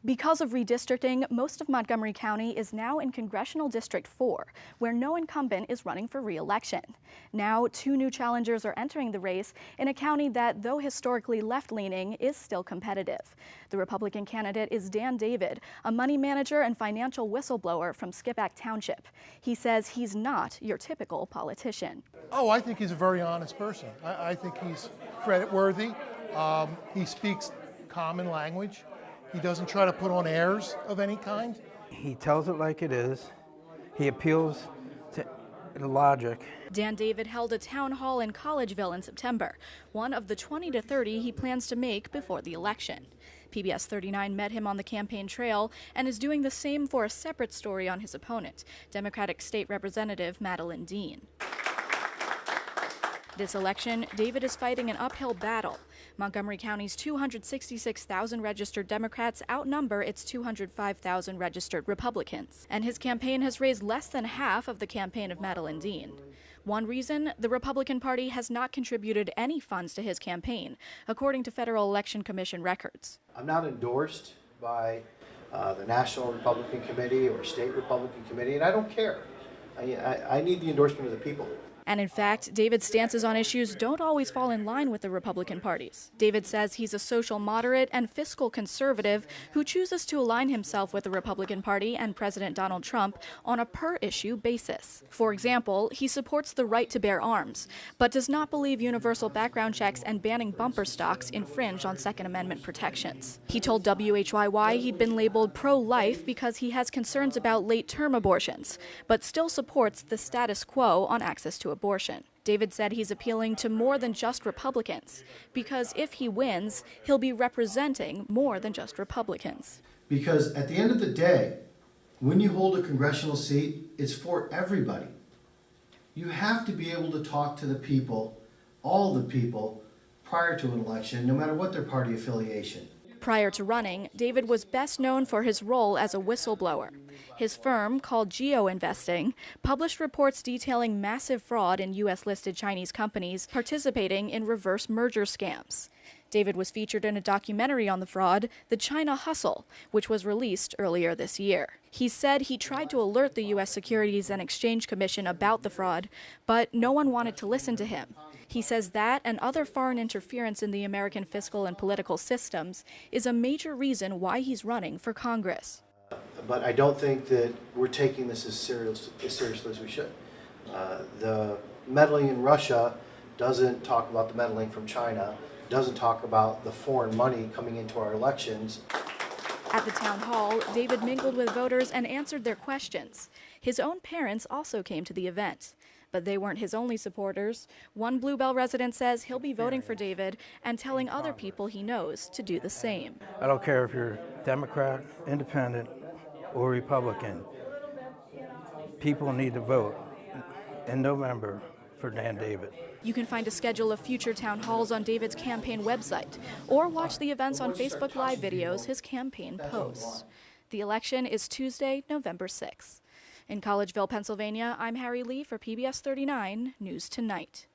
Because of redistricting, most of Montgomery County is now in Congressional District 4, where no incumbent is running for re-election. Now, 2 new challengers are entering the race in a county that, though historically left-leaning, is still competitive. The Republican candidate is Dan David, a money manager and financial whistleblower from Skippack Township. He says he's not your typical politician. Oh, I think he's a very honest person. I think he's credit-worthy. He speaks common language. He doesn't try to put on airs of any kind. He tells it like it is. He appeals to logic. Dan David held a town hall in Collegeville in September, one of the 20 to 30 he plans to make before the election. PBS 39 met him on the campaign trail and is doing the same for a separate story on his opponent, Democratic State Representative Madeline Dean. This election, David is fighting an uphill battle. Montgomery County's 266,000 registered Democrats outnumber its 205,000 registered Republicans, and his campaign has raised less than half of the campaign of Madeline Dean. One reason, the Republican Party has not contributed any funds to his campaign, according to Federal Election Commission records. I'm not endorsed by the National Republican Committee or State Republican Committee, and I don't care. I need the endorsement of the people. And in fact, David's stances on issues don't always fall in line with the Republican parties. David says he's a social moderate and fiscal conservative who chooses to align himself with the Republican Party and President Donald Trump on a per-issue basis. For example, he supports the right to bear arms, but does not believe universal background checks and banning bumper stocks infringe on Second Amendment protections. He told WHYY he'd been labeled pro-life because he has concerns about late-term abortions, but still supports the status quo on access to abortion. David said he's appealing to more than just Republicans, because if he wins, he'll be representing more than just Republicans. Because at the end of the day, when you hold a congressional seat, it's for everybody. You have to be able to talk to the people, all the people, prior to an election, no matter what their party affiliation. Prior to running, David was best known for his role as a whistleblower. His firm, called Geo-Investing, published reports detailing massive fraud in U.S.-listed Chinese companies participating in reverse merger scams. David was featured in a documentary on the fraud, The China Hustle, which was released earlier this year. He said he tried to alert the U.S. Securities and Exchange Commission about the fraud, but no one wanted to listen to him. He says that and other foreign interference in the American fiscal and political systems is a major reason why he's running for Congress. But I don't think that we're taking this as seriously as we should. The meddling in Russia doesn't talk about the meddling from China, doesn't talk about the foreign money coming into our elections. At the town hall, David mingled with voters and answered their questions. His own parents also came to the event. But they weren't his only supporters. One Bluebell resident says he'll be voting for David and telling other people he knows to do the same. I don't care if you're Democrat, Independent, or Republican. People need to vote in November for Dan David. You can find a schedule of future town halls on David's campaign website, or watch the events on Facebook Live videos his campaign posts. The election is Tuesday, November 6th. In Collegeville, Pennsylvania, I'm Harri Lee for PBS 39 News Tonight.